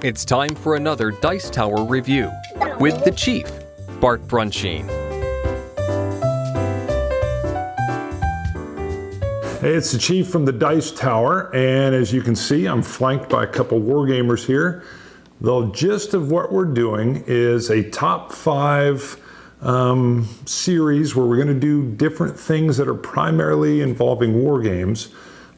It's time for another Dice Tower review with the Chief, Bart Brunsheen. Hey, it's the Chief from the Dice Tower, and as you can see, I'm flanked by a couple wargamers here. The gist of what we're doing is a top 5 series where we're going to do different things that are primarily involving war games.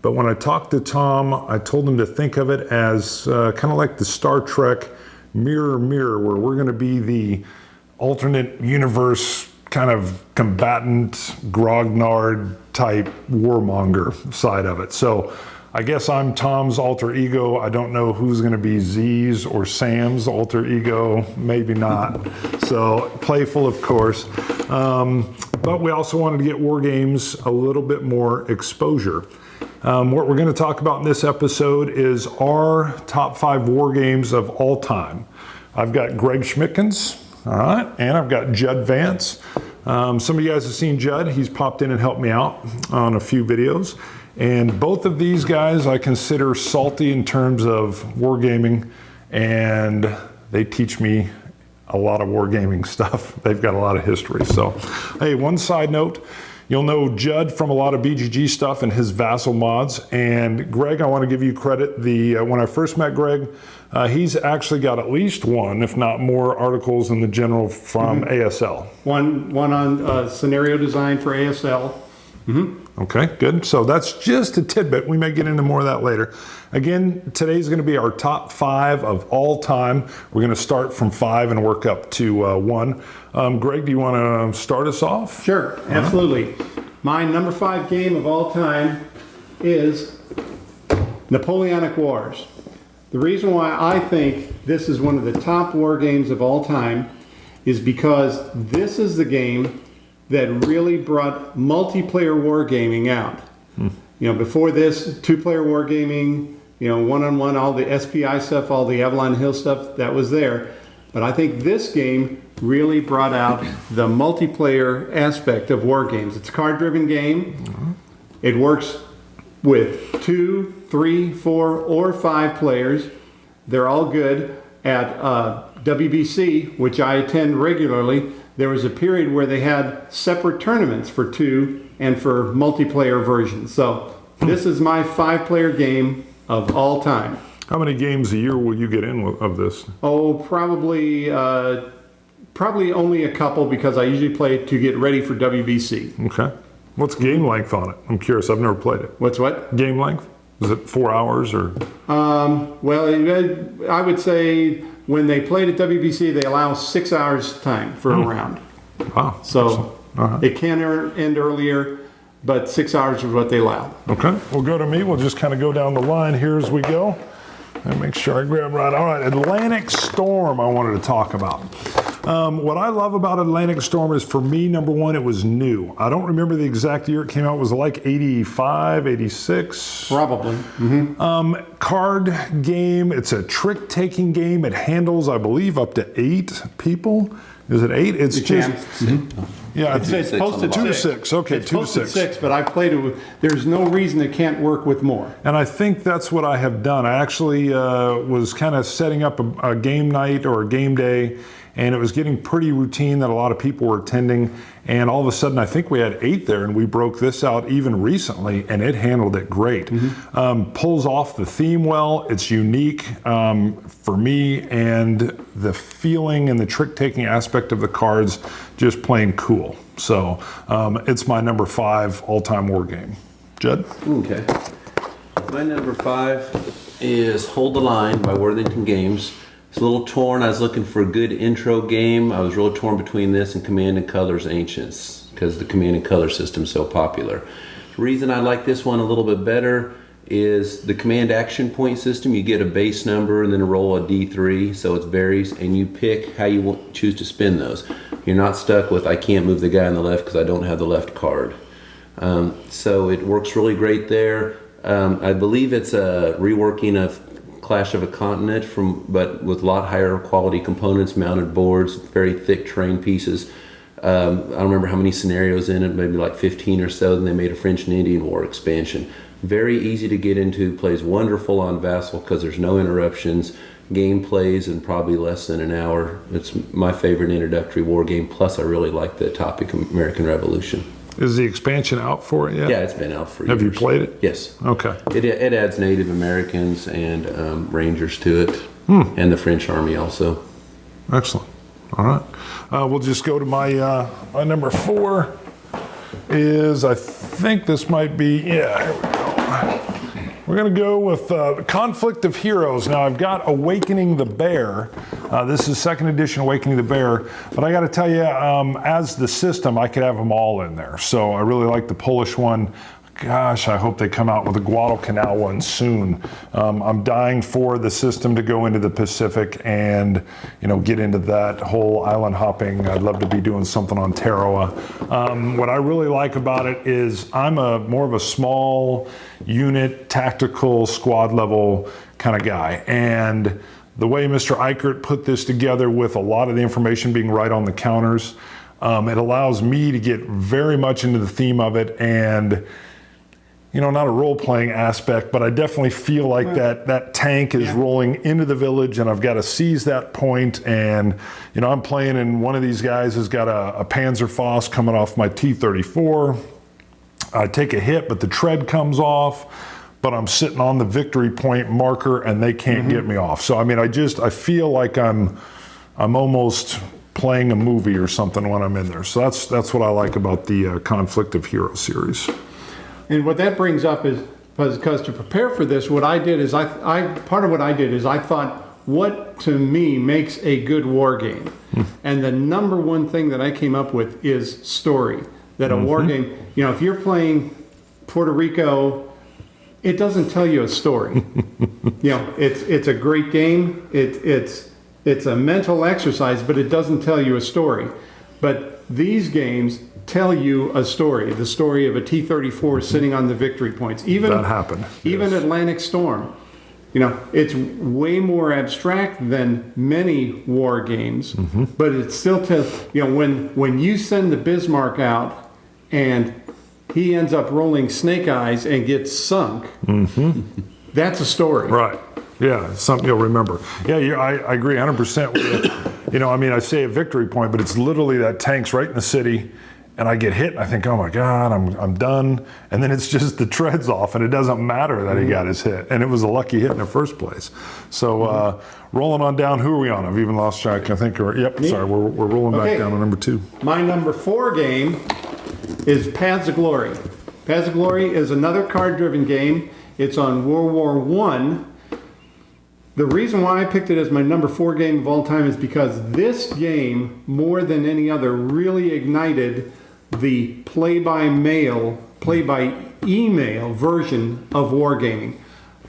But when I talked to Tom, I told him to think of it as kind of like the Star Trek Mirror Mirror, where we're going to be the alternate universe kind of combatant, grognard type warmonger side of it. So I guess I'm Tom's alter ego. I don't know who's going to be Z's or Sam's alter ego. Maybe not. So playful, of course. But we also wanted to get war games a little bit more exposure. What we're going to talk about in this episode is our top 5 war games of all time. I've got Greg Schmickens, all right, and I've got Judd Vance. Some of you guys have seen Judd. He's popped in and helped me out on a few videos. And both of these guys I consider salty in terms of wargaming, and they teach me a lot of wargaming stuff. They've got a lot of history. So, hey, one side note, you'll know Judd from a lot of BGG stuff and his Vassal mods. And Greg, I want to give you credit. When I first met Greg, he's actually got at least one, if not more, articles in the general from ASL. One on scenario design for ASL. Okay, good. So that's just a tidbit. We may get into more of that later. Again, today's going to be our top 5 of all time. We're going to start from 5 and work up to 1. Greg, do you want to start us off? Sure, absolutely. My number 5 game of all time is Napoleonic Wars. The reason why I think this is one of the top war games of all time is because this is the game that really brought multiplayer wargaming out. You know, before this, 2-player wargaming, you know, one-on-one, all the SPI stuff, all the Avalon Hill stuff, that was there. But I think this game really brought out the multiplayer aspect of war games. It's a card-driven game. It works with 2, 3, 4, or 5 players. They're all good. At WBC, which I attend regularly, there was a period where they had separate tournaments for 2 and for multiplayer versions. So this is my 5-player game of all time. How many games a year will you get in of this? Oh, probably only a couple, because I usually play it to get ready for WBC. Okay. What's game length on it? I'm curious. I've never played it. What's what? Game length? Is it 4 hours or? Well, I would say when they played at WBC, they allow 6 hours time for a round. Wow. So it can end earlier, but 6 hours is what they allow. Okay. We'll go to me. We'll just kind of go down the line here as we go. And make sure I grab right. All right. Atlantic Storm I wanted to talk about. What I love about Atlantic Storm is, for me, number 1, it was new. I don't remember the exact year it came out. Was it like 85, 86? Probably. Card game. It's a trick-taking game. It handles, I believe, up to 8 people. Is it 8? It's just... Yeah, it's posted 2 to 6. Okay, it's 2 to posted 6. 6, but I played it with. There's no reason it can't work with more. And I think that's what I have done. I actually was kind of setting up a game night or a game day, and it was getting pretty routine that a lot of people were attending. And all of a sudden, I think we had 8 there, and we broke this out even recently, and it handled it great. Pulls off the theme well. It's unique for me, and the feeling and the trick-taking aspect of the cards, just plain cool. So it's my number 5 all-time war game. Judd? Okay. My number 5 is Hold the Line by Worthington Games. It's a little torn. I was looking for a good intro game. I was real torn between this and Command and Colors Ancients, because the Command and Color system is so popular. The reason I like this one a little bit better is the Command Action Point system. You get a base number and then a roll of D3, so it varies, and you pick how you choose to spin those. You're not stuck with, I can't move the guy on the left because I don't have the left card. So it works really great there. I believe it's a reworking of Clash of a Continent, but with a lot higher quality components, mounted boards, very thick terrain pieces. I don't remember how many scenarios in it, maybe like 15 or so. Then they made a French and Indian War expansion. Very easy to get into, plays wonderful on Vassal because there's no interruptions. game plays in probably less than an hour. It's my favorite introductory war game. Plus, I really like the topic of American Revolution. Is the expansion out for it yet? Yeah, it's been out for years. Have you played it? Yes. Okay. It adds Native Americans and Rangers to it, and the French Army also. Excellent. All right. We'll just go to my number 4 is, I think this might be, yeah, here we go. We're going to go with Conflict of Heroes. Now, I've got Awakening the Bear. This is 2nd edition Awakening the Bear. But I got to tell you, as the system, I could have them all in there. So I really like the Polish one. Gosh, I hope they come out with a Guadalcanal one soon. I'm dying for the system to go into the Pacific and, get into that whole island hopping. I'd love to be doing something on Tarawa. What I really like about it is I'm more of a small unit, tactical, squad level kind of guy. And the way Mr. Eichert put this together with a lot of the information being right on the counters, it allows me to get very much into the theme of it and not a role-playing aspect, but I definitely feel like that tank is rolling into the village and I've got to seize that point. And, I'm playing and one of these guys has got a Panzerfaust coming off my T-34. I take a hit, but the tread comes off, but I'm sitting on the victory point marker and they can't get me off. So, I feel like I'm almost playing a movie or something when I'm in there. So that's what I like about the Conflict of Heroes series. And what that brings up is because to prepare for this, what I did is part of what I did is I thought, what to me makes a good war game? And the number one thing that I came up with is story. That a war game, if you're playing Puerto Rico, it doesn't tell you a story. It's a great game. It's a mental exercise, but it doesn't tell you a story. But these games tell you a story, the story of a T-34 sitting on the victory points. That happened. Even yes. Atlantic Storm. It's way more abstract than many war games, but it still tells, when you send the Bismarck out and he ends up rolling snake eyes and gets sunk, that's a story. Right. Yeah, something you'll remember. Yeah, I agree 100% with you. I say a victory point, but it's literally that tank's right in the city, and I get hit, and I think, oh my God, I'm done. And then it's just the tread's off, and it doesn't matter that he got his hit. And it was a lucky hit in the first place. So rolling on down, who are we on? I've even lost track. I think we're rolling back down to number 2. My number 4 game is Paths of Glory. Paths of Glory is another card-driven game. It's on World War I. The reason why I picked it as my number 4 game of all time is because this game, more than any other, really ignited the play-by-email version of wargaming.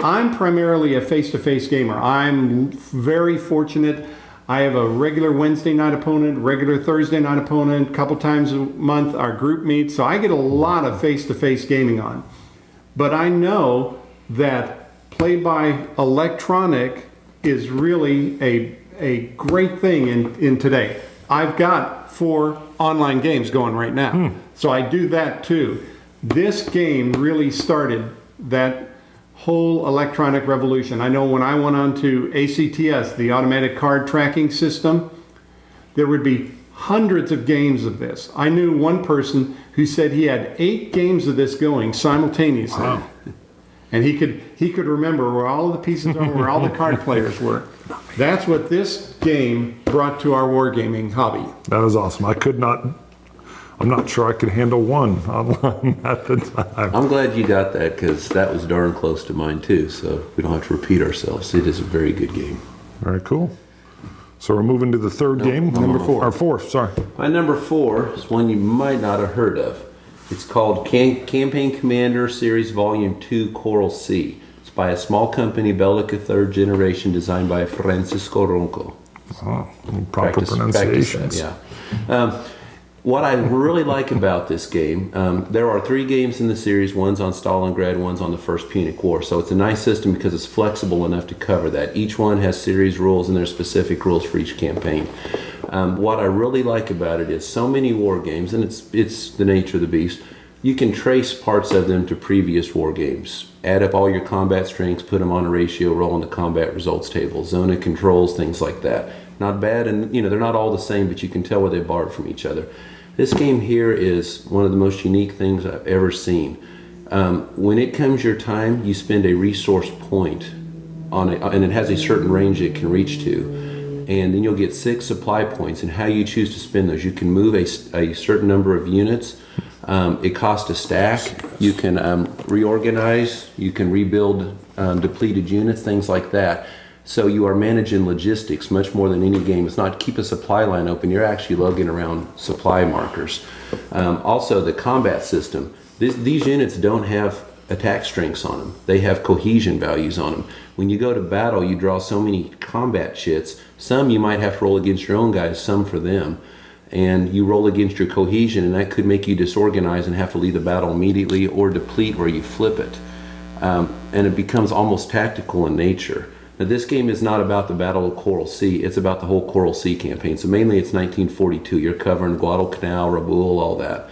I'm primarily a face-to-face gamer. I'm very fortunate. I have a regular Wednesday night opponent, regular Thursday night opponent, a couple times a month our group meets, so I get a lot of face-to-face gaming on. But I know that play-by-electronic is really a great thing in today. I've got 4 online games going right now, so I do that too. This game really started that whole electronic revolution. I know when I went on to ACTS, the automatic card tracking system, there would be hundreds of games of this. I knew one person who said he had 8 games of this going simultaneously. Wow. And he could remember where all of the pieces are, where all the card players were. That's what this game brought to our wargaming hobby. That is awesome. I'm not sure I could handle one online at the time. I'm glad you got that because that was darn close to mine too, so we don't have to repeat ourselves. It is a very good game. Very cool. So we're moving to the third game? Number 4. Or 4th, sorry. My number 4 is one you might not have heard of. It's called Campaign Commander Series Volume 2 Coral Sea. It's by a small company, Bellica 3rd Generation, designed by Francisco Ronco. Oh, proper pronunciations. Yeah. What I really like about this game, there are 3 games in the series. One's on Stalingrad, one's on the First Punic War. So it's a nice system because it's flexible enough to cover that. Each one has series rules and there's specific rules for each campaign. What I really like about it is so many war games, and it's the nature of the beast, You can trace parts of them to previous war games. Add up all your combat strengths, put them on a ratio, roll in the combat results table, zone of controls, things like that. Not bad, and they're not all the same, but you can tell where they borrowed from each other. This game here is one of the most unique things I've ever seen. When it comes your time, you spend a resource point on it, and it has a certain range it can reach to. And then you'll get 6 supply points, and how you choose to spend those. You can move a certain number of units. It costs a stack. You can reorganize. You can rebuild depleted units, things like that. So you are managing logistics much more than any game. It's not keep a supply line open. You're actually lugging around supply markers. Also, the combat system. These units don't have attack strengths on them. They have cohesion values on them. When you go to battle, you draw so many combat chits. Some you might have to roll against your own guys, some for them. And you roll against your cohesion, and that could make you disorganized and have to leave the battle immediately, or deplete where you flip it. And it becomes almost tactical in nature. Now, this game is not about the Battle of Coral Sea. It's about the whole Coral Sea campaign. So mainly it's 1942. You're covering Guadalcanal, Rabaul, all that.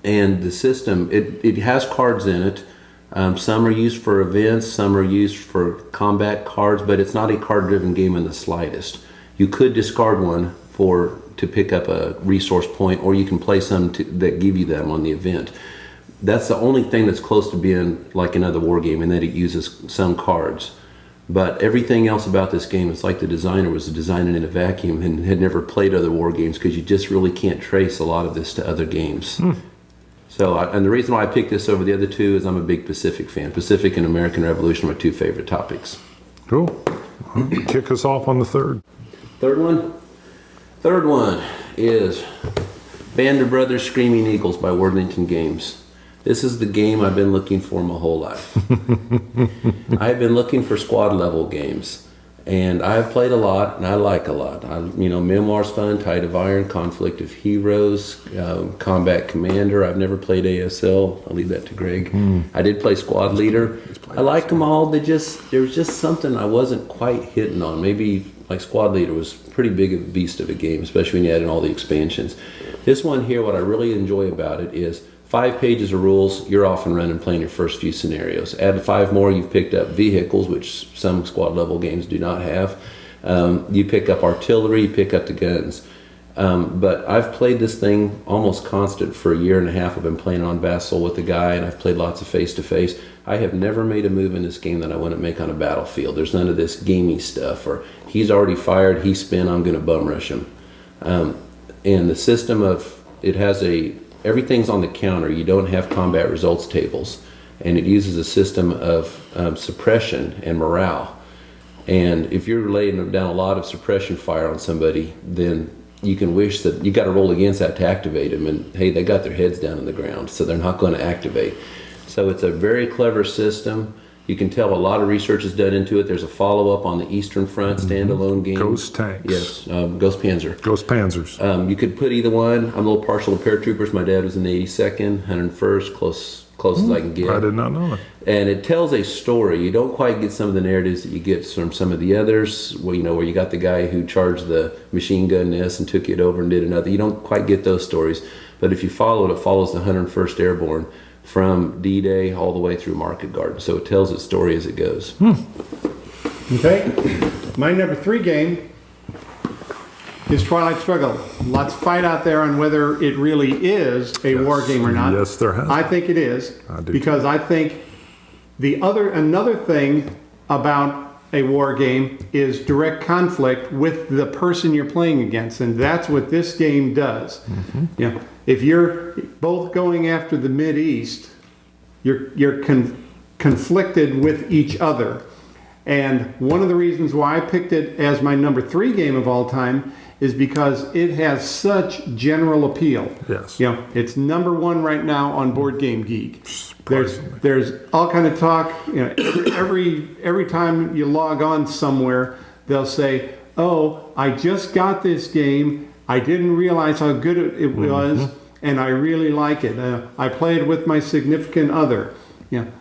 And the system, it has cards in it. Some are used for events, some are used for combat cards, but it's not a card-driven game in the slightest. You could discard one to pick up a resource point, or you can play some that give you them on the event. That's the only thing that's close to being like another war game, in that it uses some cards. But everything else about this game, it's like the designer was designing in a vacuum and had never played other war games, because you just really can't trace a lot of this to other games. So, and the reason why I picked this over the other two is I'm a big Pacific fan. Pacific and American Revolution are my 2 favorite topics. Cool. Kick us off on the third. Third one is Band of Brothers Screaming Eagles by Worthington Games. This is the game I've been looking for my whole life. I've been looking for squad level games, and I've played a lot, and I like a lot. Memoir's fun, Tide of Iron, Conflict of Heroes, Combat Commander. I've never played ASL. I'll leave that to Greg. I did play Squad Leader. I like them all. There was just something I wasn't quite hitting on. Maybe like Squad Leader was pretty big of a beast of a game, especially when you add in all the expansions. This one here, what I really enjoy about it is 5 pages of rules. You're off and running playing your first few scenarios. Add 5 more, you've picked up vehicles, which some squad level games do not have. You pick up artillery, you pick up the guns. But I've played this thing almost constant for a year and a half. I've been playing on Vassal with the guy, and I've played lots of face-to-face. I have never made a move in this game that I wouldn't make on a battlefield. There's none of this gamey stuff, or he's already fired, he's spin, I'm going to bum rush him. And the system of, it has everything's on the counter. You don't have combat results tables. And it uses a system of suppression and morale. And if you're laying down a lot of suppression fire on somebody, then you can wish that you got to roll against that to activate them. And hey, they got their heads down on the ground, so they're not going to activate. So it's a very clever system. You can tell a lot of research is done into it. There's a follow-up on the Eastern Front standalone game. Ghost Tanks. Yes, Ghost Panzer. Ghost Panzers. You could put either one. I'm a little partial to paratroopers. My dad was in the 82nd, 101st, close as I can get. I did not know that. And it tells a story. You don't quite get some of the narratives that you get from some of the others, where you got the guy who charged the machine gun nest and took it over and did another. You don't quite get those stories. But if you follow it, it follows the 101st Airborne from D-Day all the way through Market Garden. So it tells its story as it goes. Okay. My number 3 game is Twilight Struggle. Lots of fight out there on whether it really is a war game or not. Yes, there has. I think it is. I do because too. I think another thing about a war game is direct conflict with the person you're playing against, and that's what this game does. If you're both going after the Mideast, you're conflicted with each other. And one of the reasons why I picked it as my number 3 game of all time is because it has such general appeal. Yes. It's number 1 right now on Board Game Geek. There's all kind of talk. Every time you log on somewhere, they'll say, "Oh, I just got this game. I didn't realize how good it was, and I really like it. I played with my significant other."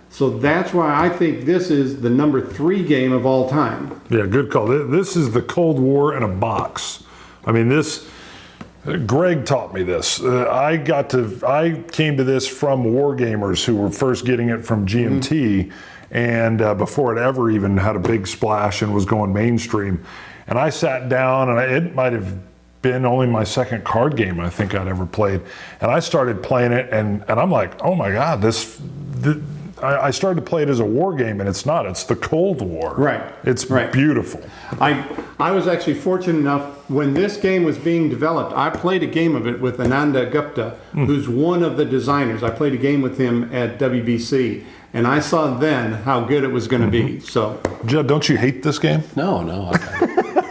So that's why I think this is the number 3 game of all time. Yeah, good call. This is the Cold War in a box. I mean, this Greg taught me this. I came to this from Wargamers, who were first getting it from GMT, and before it ever even had a big splash and was going mainstream. And I sat down, and it might have been only my second card game I think I'd ever played. And I started playing it, and I'm like, oh my God, I started to play it as a war game, and it's not. It's the Cold War. Right. It's beautiful. I was actually fortunate enough, when this game was being developed, I played a game of it with Ananda Gupta, who's one of the designers. I played a game with him at WBC, and I saw then how good it was going to be. So, Judd, don't you hate this game? No.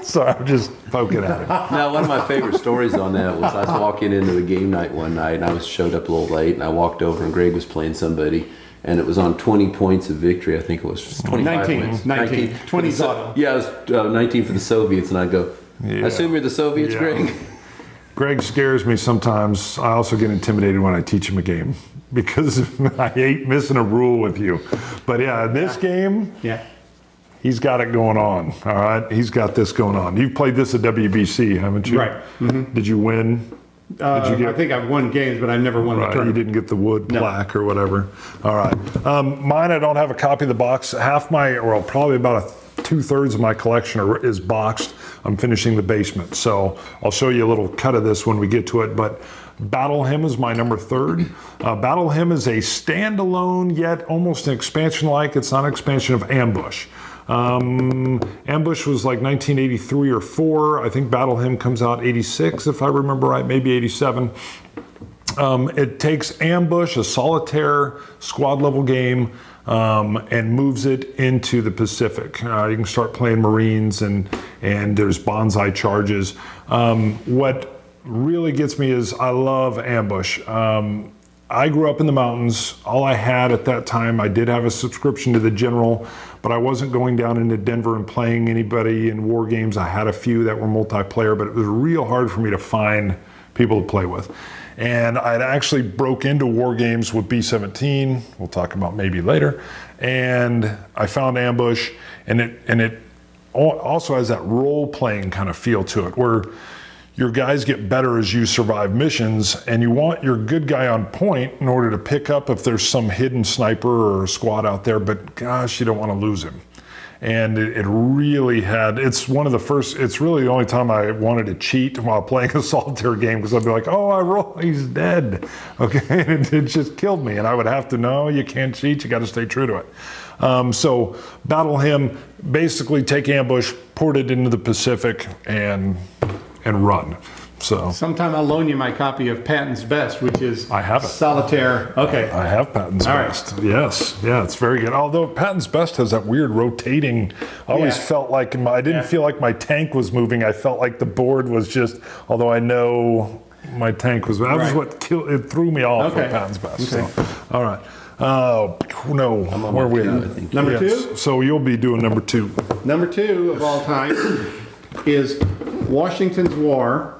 Sorry, I'm just poking at it. Now, one of my favorite stories on that was I was walking into a game night one night, and I showed up a little late, and I walked over, and Greg was playing somebody, and it was on 20 points of victory. I think it was 25 points. 19. 20 auto. Yeah, it was 19 for the Soviets, and I go, I assume you're the Soviets, Greg? Greg scares me sometimes. I also get intimidated when I teach him a game because I hate missing a rule with you. But yeah, in this game, he's got it going on. All right, he's got this going on. You've played this at WBC, haven't you? Right. Mm-hmm. Did you win? I think I've won games, but I've never won the tournament. You didn't get the wood plaque or whatever. All right. Mine, I don't have a copy of the box. Probably about 2/3 of my collection is boxed. I'm finishing the basement. So I'll show you a little cut of this when we get to it. But Battle Hymn is my number 3rd. Battle Hymn is a standalone, yet almost an expansion-like. It's not an expansion of Ambush. Ambush was like 1983 or 4. I think Battle Hymn comes out 86, if I remember right, maybe 87. It takes Ambush, a solitaire squad level game, and moves it into the Pacific. You can start playing Marines, and there's bonsai charges. What really gets me is I love Ambush. I grew up in the mountains. All I had at that time, I did have a subscription to the General, but I wasn't going down into Denver and playing anybody in war games. I had a few that were multiplayer, but it was real hard for me to find people to play with. And I'd actually broke into war games with B-17. We'll talk about maybe later. And I found Ambush, and it also has that role-playing kind of feel to it, where your guys get better as you survive missions, and you want your good guy on point in order to pick up if there's some hidden sniper or squad out there, but gosh, you don't want to lose him. And it really it's really the only time I wanted to cheat while playing a solitaire game, because I'd be like, oh, I roll, he's dead. Okay, and it just killed me. And I would have to know, you can't cheat, you got to stay true to it. So Battle Hymn, basically take Ambush, port it into the Pacific, and run. So sometime I'll loan you my copy of Patton's Best, which is I have it. Solitaire. Okay. I have Patton's Best. Right. Yes. Yeah, it's very good. Although Patton's Best has that weird rotating, I always felt like I didn't feel like my tank was moving. I felt like the board was just, although I know my tank was, that was what it threw me off with Patton's Best. Okay. So, all right. No, where are we at? Number 2? So you'll be doing number 2. Number 2 of all time is Washington's War.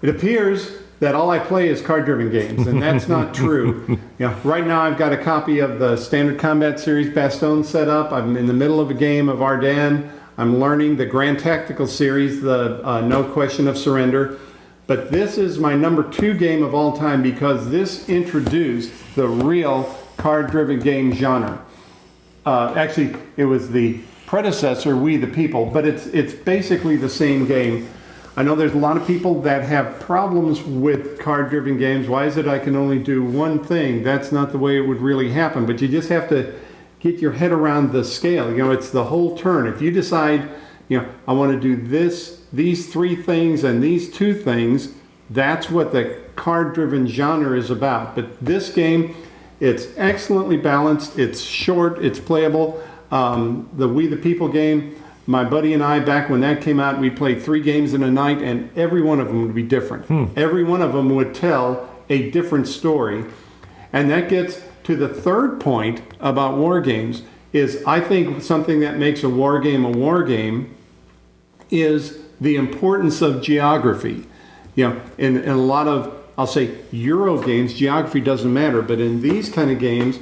It appears that all I play is card-driven games, and that's not true. Right now I've got a copy of the Standard Combat Series Bastogne set up. I'm in the middle of a game of Ardennes. I'm learning the Grand Tactical Series, the No Question of Surrender. But this is my number 2 game of all time, because this introduced the real card-driven game genre. Actually, it was the predecessor, We the People, but it's basically the same game. I know there's a lot of people that have problems with card-driven games. Why is it I can only do one thing? That's not the way it would really happen, but you just have to get your head around the scale. It's the whole turn. If you decide, I want to do these 3 things and these 2 things, that's what the card-driven genre is about. But this game, it's excellently balanced, it's short, it's playable. The We the People game, my buddy and I, back when that came out, we played 3 games in a night, and every one of them would be different. Every one of them would tell a different story. And that gets to the 3rd point about war games, is I think something that makes a war game is the importance of geography. In a lot of, I'll say, Euro games, geography doesn't matter, but in these kind of games,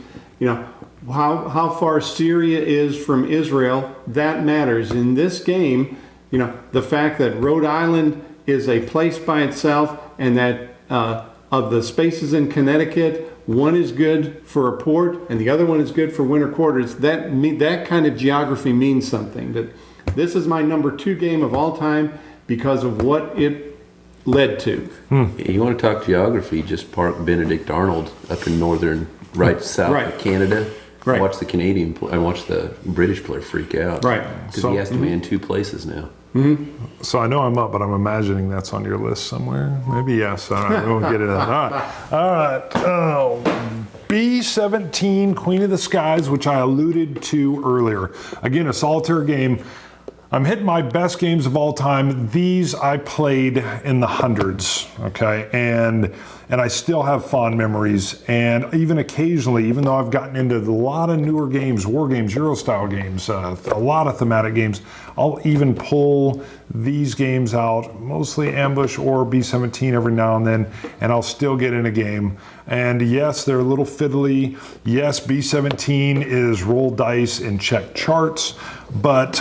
how far Syria is from Israel, that matters. In this game, the fact that Rhode Island is a place by itself, and that of the spaces in Connecticut, one is good for a port and the other one is good for winter quarters. That kind of geography means something. That this is my number 2 game of all time because of what it led to. You want to talk geography, just park Benedict Arnold up in northern, south of Canada. Right. Watch the Canadian, I watch the British player freak out. Right. Because he has to be in 2 places now. So I know I'm up, but I'm imagining that's on your list somewhere. Maybe yes. All right, we won't get into that. All right. Oh, B-17, Queen of the Skies, which I alluded to earlier. Again, a solitaire game. I'm hitting my best games of all time. These I played in the hundreds, okay? And I still have fond memories. And even occasionally, even though I've gotten into a lot of newer games, war games, Euro-style games, a lot of thematic games, I'll even pull these games out, mostly Ambush or B-17 every now and then, and I'll still get in a game. And yes, they're a little fiddly. Yes, B-17 is roll dice and check charts, but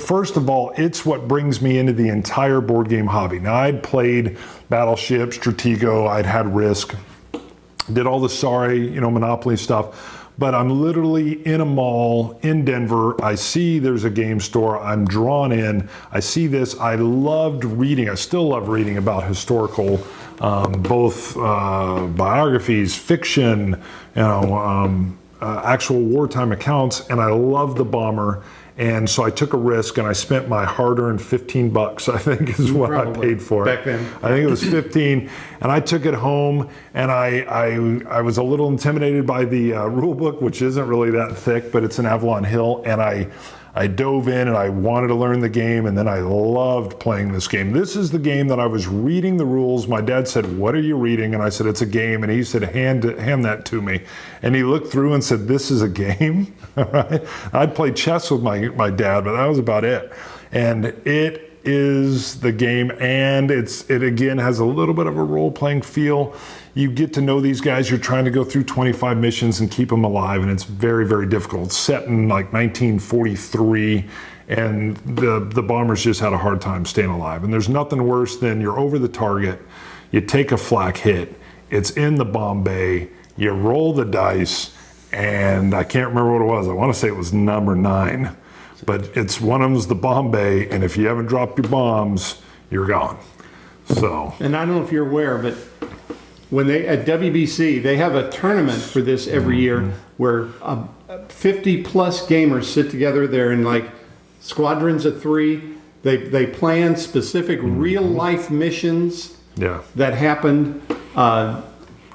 first of all, it's what brings me into the entire board game hobby. Now, I'd played Battleship, Stratego, I'd had Risk, did all the Sorry, Monopoly stuff. But I'm literally in a mall in Denver. I see there's a game store. I'm drawn in. I see this. I loved reading. I still love reading about historical, both biographies, fiction, actual wartime accounts. And I love the Bomber. And so I took a risk and I spent my hard-earned $15, I think is what I paid for it. Back then. I think it was 15, and I took it home, and I was a little intimidated by the rule book, which isn't really that thick, but it's an Avalon Hill, and I dove in and I wanted to learn the game, and then I loved playing this game. This is the game that I was reading the rules. My dad said, "What are you reading?" And I said, "It's a game." And he said, hand that to me. And he looked through and said, "This is a game?" All right. I'd play chess with my dad, but that was about it. And it is the game, and it again has a little bit of a role-playing feel. You get to know these guys. You're trying to go through 25 missions and keep them alive, and it's very, very difficult. It's set in like 1943, and the bombers just had a hard time staying alive. And there's nothing worse than you're over the target, you take a flak hit, it's in the bomb bay, you roll the dice, and I can't remember what it was. I want to say it was number 9, but it's one of them's the bomb bay, and if you haven't dropped your bombs, you're gone. So. And I don't know if you're aware, but when at WBC, they have a tournament for this every year where 50 plus gamers sit together. They're in like squadrons of 3. They plan specific real life missions that happened.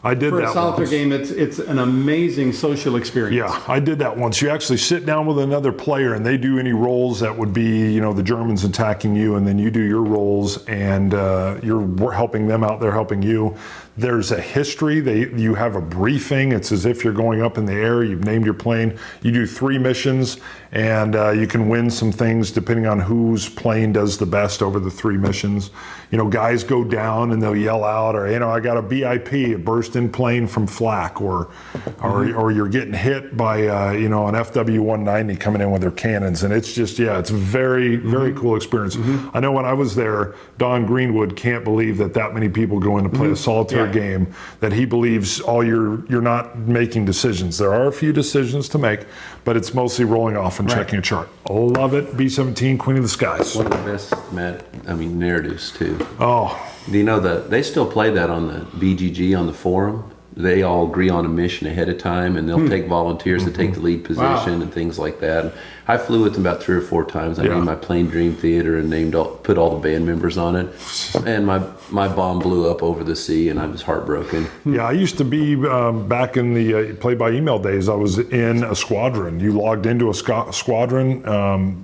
I did for that a solitaire once. game. It's an amazing social experience. Yeah, I did that once. You actually sit down with another player and they do any rolls that would be, the Germans attacking you, and then you do your rolls, and you're helping them out, they're helping you. There's a history. You have a briefing. It's as if you're going up in the air. You've named your plane. You do 3 missions, and you can win some things depending on whose plane does the best over the 3 missions. Guys go down and they'll yell out, or I got a BIP, a burst-in plane from flak, or you're getting hit by an FW-190 coming in with their cannons, and it's just it's a very, very cool experience. I know when I was there, Don Greenwood can't believe that many people go in to play a solitaire game, that he believes you're not making decisions. There are a few decisions to make, but it's mostly rolling off and checking a chart. Love it. B-17, Queen of the Skies. One of the best narratives too. Oh, Do you know that they still play that on the BGG on the forum? They all agree on a mission ahead of time, and they'll take volunteers to take the lead position and things like that. I flew with them about 3 or 4 times. I named my plane Dream Theater and put all the band members on it. And my bomb blew up over the sea, and I was heartbroken. Yeah, I used to be back in the play-by-email days. I was in a squadron. You logged into a squadron.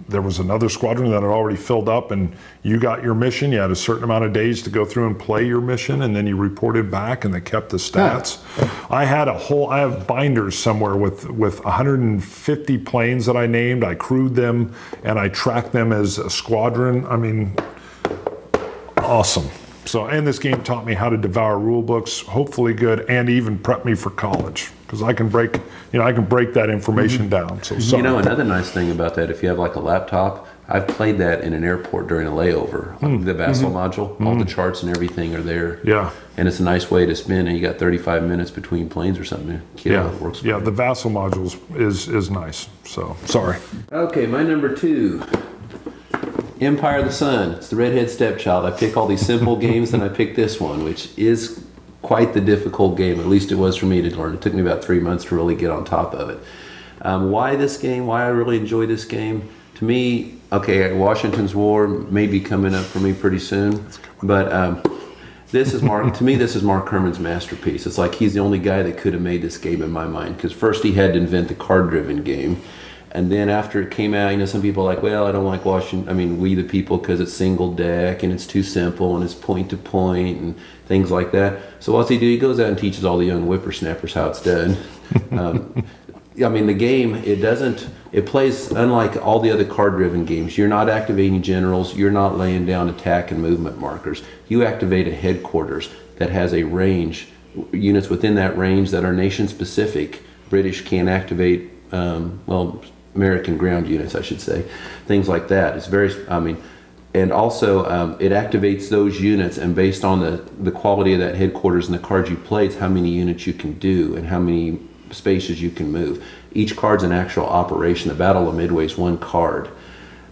There was another squadron that had already filled up, and you got your mission. You had a certain amount of days to go through and play your mission, and then you reported back, and they kept the stats. I have binders somewhere with 150 planes that I named. I crewed them, and I tracked them as a squadron. I mean, awesome. So, and this game taught me how to devour rule books, hopefully good, and even prep me for college, because I can break that information down. So, another nice thing about that, if you have like a laptop, I've played that in an airport during a layover. The Vassal module, all the charts and everything are there. Yeah. And it's a nice way to spin, and you got 35 minutes between planes or something. Yeah, It works. yeah. The Vassal modules is nice. So sorry. Okay, my number 2, Empire of the Sun. It's the redhead stepchild. I pick all these simple games, and I pick this one, which is quite the difficult game. At least it was for me to learn. It took me about 3 months to really get on top of it. Why this game? Why I really enjoy this game? To me, okay, Washington's War may be coming up for me pretty soon, but this is Mark. To me, this is Mark Herman's masterpiece. It's like he's the only guy that could have made this game in my mind. Because first he had to invent the card-driven game, and then after it came out, some people are like, well, I don't like Washington. I mean, We the People, because it's single deck and it's too simple and it's point to point and things like that. So what's he do? He goes out and teaches all the young whippersnappers how it's done. I mean, the game, it plays unlike all the other card-driven games. You're not activating generals. You're not laying down attack and movement markers. You activate a headquarters that has a range, units within that range that are nation-specific. British can't activate, American ground units, I should say. Things like that. It's very, and also it activates those units, and based on the quality of that headquarters and the cards you play, it's how many units you can do and how many spaces you can move. Each card's an actual operation. The Battle of Midway is one card.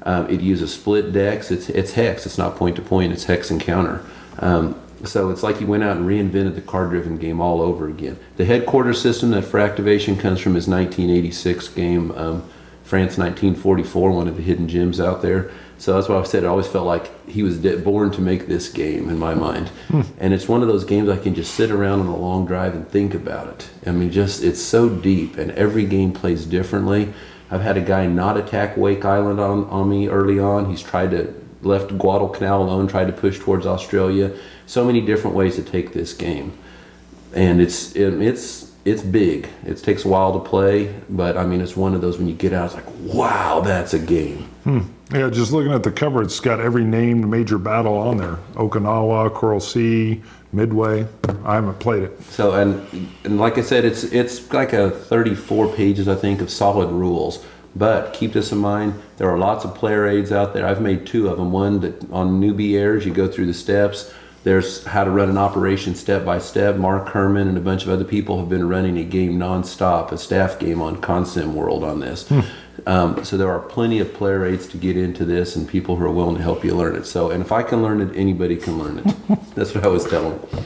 It uses split decks. It's hex. It's not point to point. It's hex and counter. So it's like he went out and reinvented the card-driven game all over again. The headquarters system that for activation comes from his 1986 game, France 1944, one of the hidden gems out there. So that's why I said I always felt like he was born to make this game in my mind. And it's one of those games I can just sit around on a long drive and think about it. I mean, it's so deep, and every game plays differently. I've had a guy not attack Wake Island on me early on. He's left Guadalcanal alone, tried to push towards Australia. So many different ways to take this game. And it's big. It takes a while to play, but I mean, it's one of those when you get out, it's like, wow, that's a game. Yeah, just looking at the cover, it's got every named major battle on there. Okinawa, Coral Sea, Midway. I haven't played it. So, and like I said, it's like a 34 pages, I think, of solid rules. But keep this in mind, there are lots of player aids out there. I've made 2 of them. One that on newbie airs, you go through the steps. There's how to run an operation step by step. Mark Herman and a bunch of other people have been running a game nonstop, a staff game on Consim World on this. So there are plenty of player aids to get into this and people who are willing to help you learn it. So, and if I can learn it, anybody can learn it. That's what I was telling them.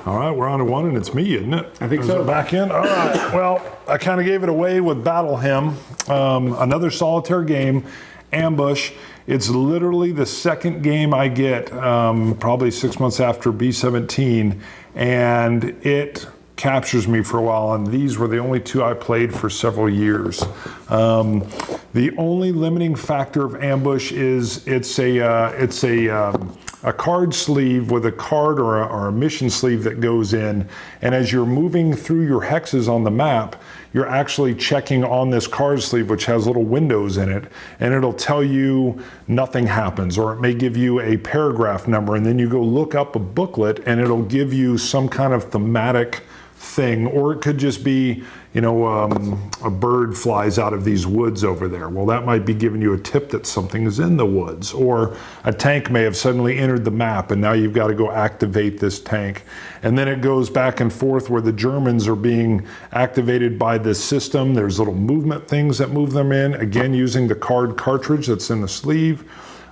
All right, we're on to one, and it's me, isn't it? I think Is so. it back in? All right. Well, I kind of gave it away with Battle Hymn, another solitaire game, Ambush. It's literally the second game I get, probably 6 months after B-17, and it captures me for a while, and these were the only 2 I played for several years. The only limiting factor of Ambush is it's a card sleeve with a card or a mission sleeve that goes in, and as you're moving through your hexes on the map, you're actually checking on this card sleeve, which has little windows in it, and it'll tell you nothing happens, or it may give you a paragraph number, and then you go look up a booklet and it'll give you some kind of thematic thing, or it could just be, a bird flies out of these woods over there. Well, that might be giving you a tip that something is in the woods, or a tank may have suddenly entered the map and now you've got to go activate this tank. And then it goes back and forth where the Germans are being activated by this system. There's little movement things that move them in, again using the card cartridge that's in the sleeve.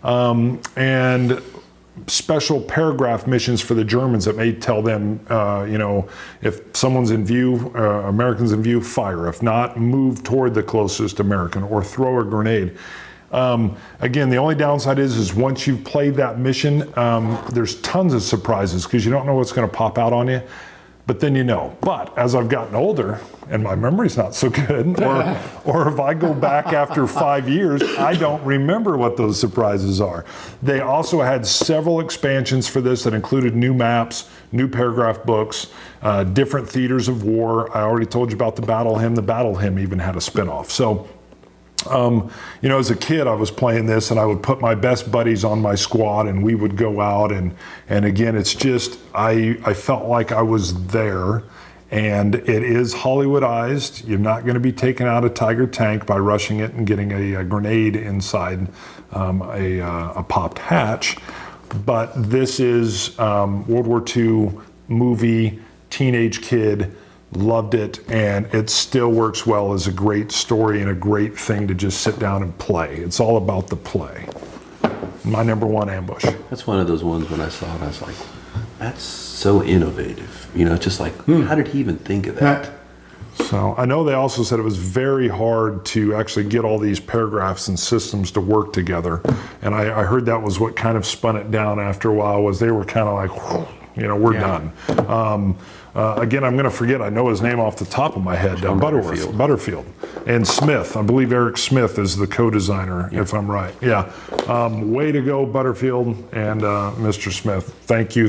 And special paragraph missions for the Germans that may tell them, if someone's in view, Americans in view, fire. If not, move toward the closest American or throw a grenade. Again, the only downside is once you've played that mission, there's tons of surprises because you don't know what's going to pop out on you. But then you know. But as I've gotten older, and my memory's not so good, or if I go back after 5 years, I don't remember what those surprises are. They also had several expansions for this that included new maps, new paragraph books, different theaters of war. I already told you about the Battle Hymn. The Battle Hymn even had a spinoff. So, as a kid, I was playing this, and I would put my best buddies on my squad, and we would go out, and again, it's just, I felt like I was there, And it is Hollywoodized. You're not going to be taking out a Tiger tank by rushing it and getting a grenade inside a popped hatch. But this is World War II movie, teenage kid, loved it, and it still works well as a great story and a great thing to just sit down and play. It's all about the play. My number one ambush. That's one of those ones when I saw it, I was like, that's so innovative. It's just like, how did he even think of that? So I know they also said it was very hard to actually get all these paragraphs and systems to work together. And I heard that was what kind of spun it down after a while, was they were kind of like, we're done. Again, I'm going to forget. I know his name off the top of my head. Butterfield. And Smith. I believe Eric Smith is the co-designer, if I'm right. Yeah. Way to go, Butterfield and Mr. Smith. Thank you,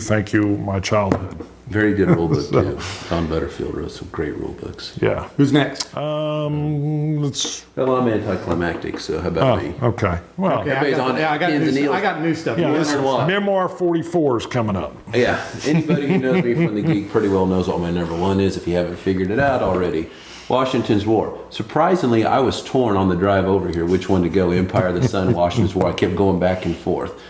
my childhood. Very good rule book, too. Don Butterfield wrote some great rule books. Yeah. Who's next? Well, I'm anticlimactic, so how about me? Okay. Well, Okay, I got new stuff. yeah, You this learn a lot. Memoir 44 is coming up. Yeah, anybody who knows me from the Geek pretty well knows what my number one is if you haven't figured it out already. Washington's War. Surprisingly, I was torn on the drive over here which one to go, Empire of the Sun, Washington's War. I kept going back and forth.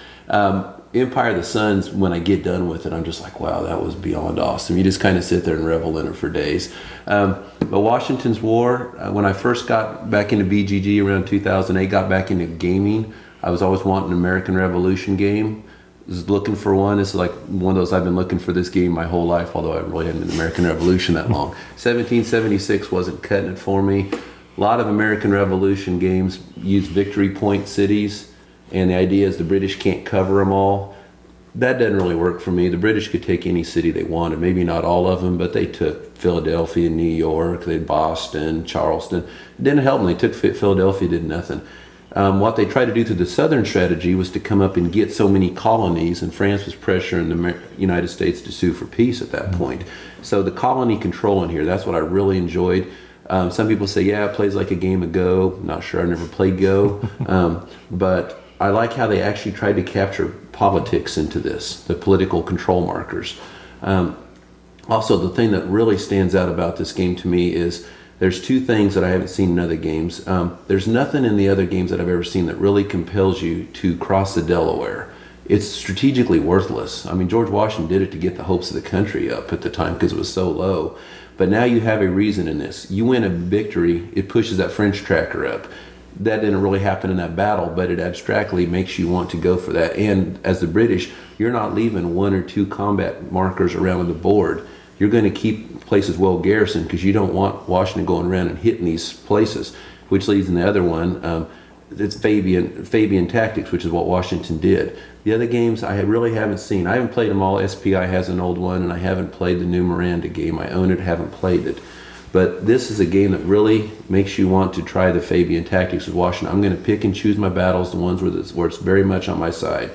Empire of the Sun's, when I get done with it, I'm just like, wow, that was beyond awesome. You just kind of sit there and revel in it for days. But Washington's War, when I first got back into BGG around 2008, got back into gaming, I was always wanting an American Revolution game. Was looking for one. This is like one of those, I've been looking for this game my whole life, although I really hadn't been American Revolution that long. 1776 wasn't cutting it for me. A lot of American Revolution games use victory point cities, and the idea is the British can't cover them all. That doesn't really work for me. The British could take any city they wanted, maybe not all of them, but they took Philadelphia, New York, they Boston, Charleston. It didn't help them. They took Philadelphia, did nothing. What they tried to do through the Southern strategy was to come up and get so many colonies, and France was pressuring the United States to sue for peace at that point. So the colony control in here, that's what I really enjoyed. Some people say, yeah, it plays like a game of Go. Not sure, I've never played Go. But I like how they actually tried to capture politics into this, the political control markers. Also, the thing that really stands out about this game to me is there's two things that I haven't seen in other games. There's nothing in the other games that I've ever seen that really compels you to cross the Delaware. It's strategically worthless. I mean, George Washington did it to get the hopes of the country up at the time because it was so low. But now you have a reason in this. You win a victory, it pushes that French tracker up. That didn't really happen in that battle, but it abstractly makes you want to go for that. And as the British, you're not leaving one or two combat markers around the board. You're going to keep places well garrisoned because you don't want Washington going around and hitting these places, which leads in the other one. It's Fabian tactics, which is what Washington did. The other games I really haven't seen. I haven't played them all. SPI has an old one, and I haven't played the new Miranda game. I own it, haven't played it. But this is a game that really makes you want to try the Fabian tactics with Washington. I'm going to pick and choose my battles, the ones where it's very much on my side.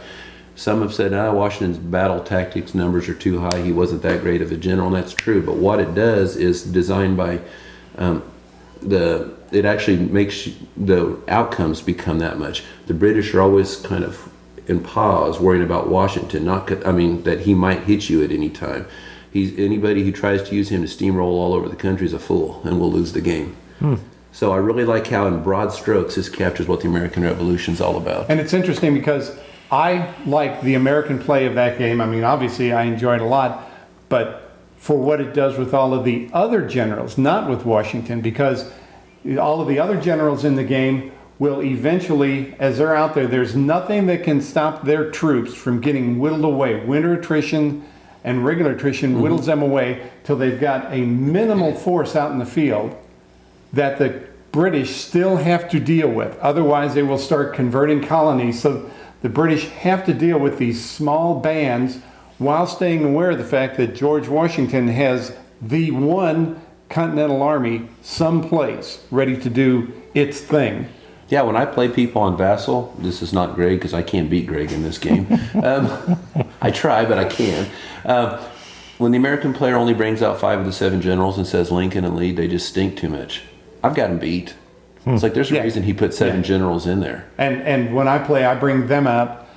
Some have said, Washington's battle tactics numbers are too high. He wasn't that great of a general, and that's true. But what it does is designed by it actually makes the outcomes become that much. The British are always kind of in pause, worrying about Washington, that he might hit you at any time. Anybody who tries to use him to steamroll all over the country is a fool and will lose the game. So I really like how in broad strokes this captures what the American Revolution is all about. And it's interesting because I like the American play of that game. I mean, obviously I enjoyed it a lot, but for what it does with all of the other generals, not with Washington, because all of the other generals in the game will eventually, as they're out there, there's nothing that can stop their troops from getting whittled away. Winter attrition and regular attrition whittles them away till they've got a minimal force out in the field that the British still have to deal with. Otherwise, they will start converting colonies. So the British have to deal with these small bands while staying aware of the fact that George Washington has the one Continental Army someplace ready to do its thing. Yeah, when I play people on Vassal, this is not Greg because I can't beat Greg in this game. I try, but I can't. When the American player only brings out 5 of the 7 generals and says Lincoln and Lee, they just stink too much. I've got him beat. It's like there's a reason he put 7 generals in there. And when I play, I bring them out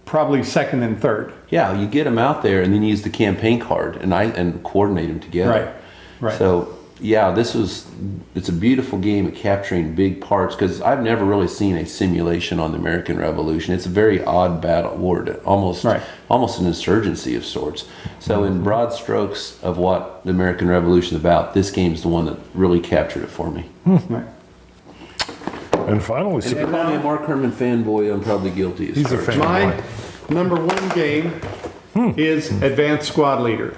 probably second and third. Yeah, you get them out there and then use the campaign card and coordinate them together. Right. Right. So, yeah, it's a beautiful game at capturing big parts, because I've never really seen a simulation on the American Revolution. It's a very odd battle war, almost an insurgency of sorts. So in broad strokes of what the American Revolution is about, this game's the one that really captured it for me. Right. And finally, And if you call me a Mark Herman fanboy, I'm probably guilty as he's a charged. fan. My number one game is Advanced Squad Leader.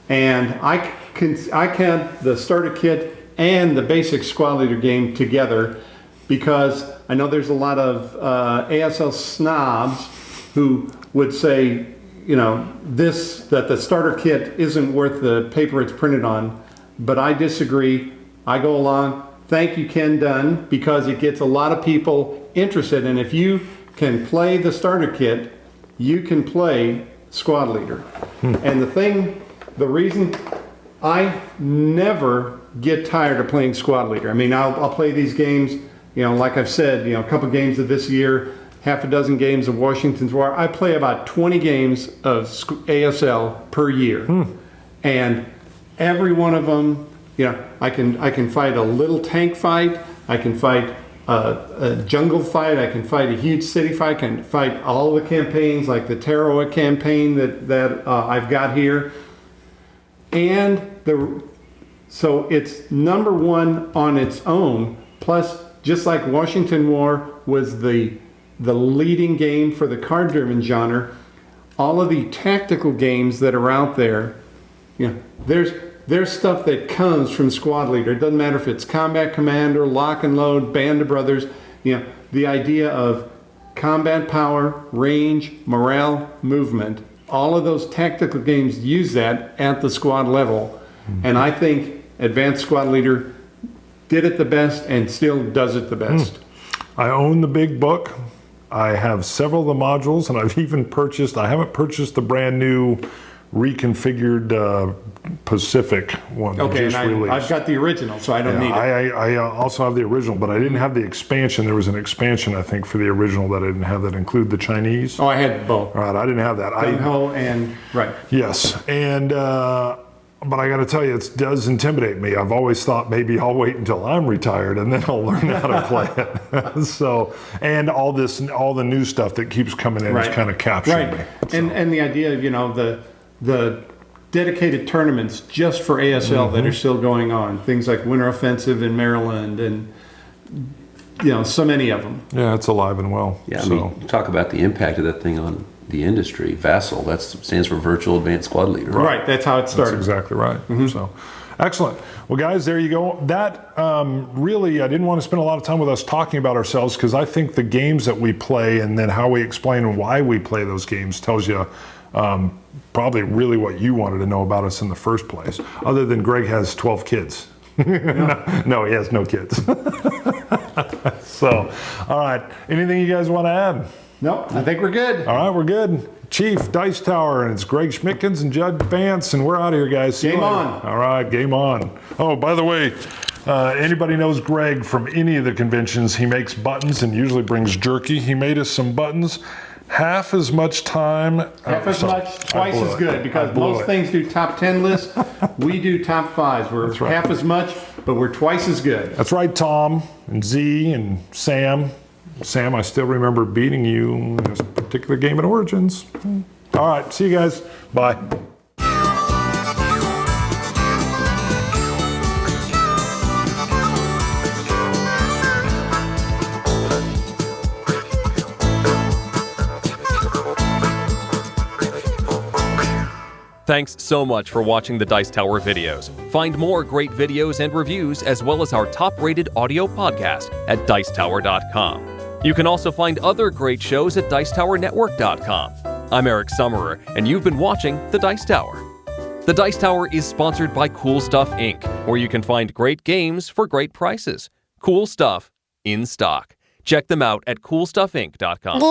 And I count the starter kit and the basic Squad Leader game together, because I know there's a lot of ASL snobs who would say, that the starter kit isn't worth the paper it's printed on. But I disagree. I go along. Thank you, Ken Dunn, because it gets a lot of people interested. And if you can play the starter kit, you can play Squad Leader. And the reason I never get tired of playing Squad Leader. I mean, I'll play these games, like I've said, a couple games of this year, half a dozen games of Washington's War. I play about 20 games of ASL per year. And every one of them, I can fight a little tank fight, I can fight a jungle fight, I can fight a huge city fight, I can fight all the campaigns like the Tarawa campaign that I've got here. And so it's number one on its own, plus just like Washington War was the leading game for the card-driven genre, all of the tactical games that are out there, there's stuff that comes from Squad Leader. It doesn't matter if it's Combat Commander, Lock and Load, Band of Brothers. The idea of combat power, range, morale, movement. All of those tactical games use that at the squad level. And I think Advanced Squad Leader did it the best and still does it the best. I own the big book. I have several of the modules, and I haven't purchased the brand new reconfigured Pacific one. Okay, just and released. I've got the original, so I don't need it. I also have the original, but I didn't have the expansion. There was an expansion, I think, for the original that I didn't have that include the Chinese. Oh, I had both. All right, I didn't have that. Gung-Ho and, right. Yes, and but I got to tell you, it does intimidate me. I've always thought maybe I'll wait until I'm retired and then I'll learn how to play it. So, and all the new stuff that keeps coming in is kind of capturing me. So. And the idea of, the dedicated tournaments just for ASL that are still going on. Things like Winter Offensive in Maryland and, so many of them. Yeah, it's alive and well. Yeah, I mean, talk about the impact of that thing on the industry. VASSAL, that stands for Virtual Advanced Squad Leader. Right, that's how it started. That's exactly right. So, excellent. Well, guys, there you go. That really, I didn't want to spend a lot of time with us talking about ourselves, because I think the games that we play and then how we explain why we play those games tells you probably really what you wanted to know about us in the first place, other than Greg has 12 kids. No, he has no kids. So, all right. Anything you guys want to add? Nope, I think we're good. All right, we're good. Chief, Dice Tower, and it's Greg Schmidtkins and Judd Vance, and we're out of here, guys. See you Game later. on. All right, game on. Oh, by the way, anybody knows Greg from any of the conventions, he makes buttons and usually brings jerky. He made us some buttons. Half as much time. Half as much, twice as good, because most things do top 10 lists. We do top 5s. We're half as much, but we're twice as good. That's right, Tom, and Z, and Sam. Sam, I still remember beating you in this particular game at Origins. All right, see you guys. Bye. Thanks so much for watching the Dice Tower videos. Find more great videos and reviews, as well as our top-rated audio podcast at Dicetower.com. You can also find other great shows at Dicetowernetwork.com. I'm Eric Summerer, and you've been watching The Dice Tower. The Dice Tower is sponsored by Cool Stuff Inc., where you can find great games for great prices. Cool stuff in stock. Check them out at CoolStuffInc.com.